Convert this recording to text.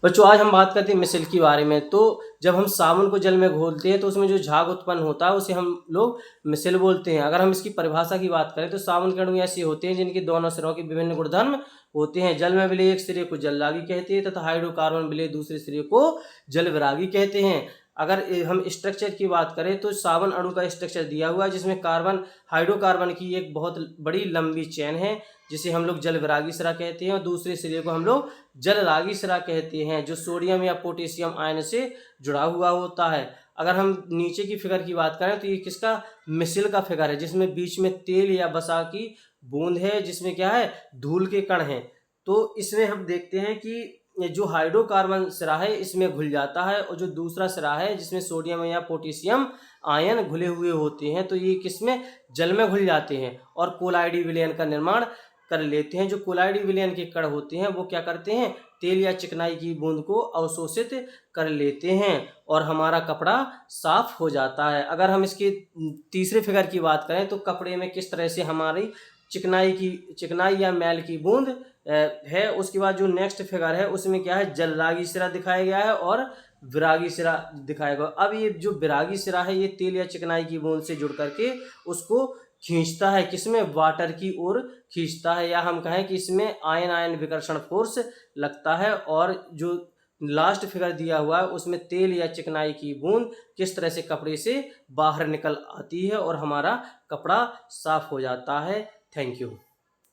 बच्चों आज हम बात करते हैं मिसल के बारे में। तो जब हम साबुन को जल में घोलते हैं तो उसमें जो झाग उत्पन्न होता है उसे हम लोग मिसल बोलते हैं। अगर हम इसकी परिभाषा की बात करें तो साबुन के अणु ऐसे होते हैं जिनके दोनों सिरों के विभिन्न गुणधर्म होते हैं। जल में विलेय एक सिरे को जल रागी कहते हैं तथा हाइड्रोकार्बन विलेय दूसरे सिरे को जल विरागी कहते हैं। अगर हम स्ट्रक्चर की बात करें तो साबुन अणु का स्ट्रक्चर दिया हुआ है जिसमें कार्बन हाइड्रोकार्बन की एक बहुत बड़ी लंबी चेन है जिसे हम लोग जल विरागी सिरा कहते हैं और दूसरे सिरे को हम लोग जल रागी सिरा कहते हैं जो सोडियम या पोटेशियम आयन से जुड़ा हुआ होता है। अगर हम नीचे की फिगर की बात करें तो ये किसका मिसल का फिगर है जिसमें बीच में तेल या वसा की बूंद है जिसमें क्या है धूल के कण हैं। तो इसमें हम देखते हैं कि ये जो हाइड्रोकार्बन सिरा है इसमें घुल जाता है और जो दूसरा सिरा है जिसमें सोडियम या पोटेशियम आयन घुले हुए होते हैं तो ये किसमें जल में घुल जाते हैं और कोलाइडी विलयन का निर्माण कर लेते हैं। जो कोलाइडी विलयन के कण होते हैं वो क्या करते हैं तेल या चिकनाई की बूंद को अवशोषित कर लेते हैं और हमारा कपड़ा साफ हो जाता है। अगर हम इसके तीसरे फिगर की बात करें तो कपड़े में किस तरह से हमारी चिकनाई या मैल की बूंद है। उसके बाद जो नेक्स्ट फिगर है उसमें क्या है जल रागी सिरा दिखाया गया है और विरागी सिरा दिखाया गया। अब ये जो विरागी सिरा है ये तेल या चिकनाई की बूंद से जुड़ करके उसको खींचता है किसमें वाटर की ओर खींचता है या हम कहें कि इसमें आयन आयन विकर्षण फोर्स लगता है। और जो लास्ट फिगर दिया हुआ है उसमें तेल या चिकनाई की बूंद किस तरह से कपड़े से बाहर निकल आती है और हमारा कपड़ा साफ हो जाता है। Thank you.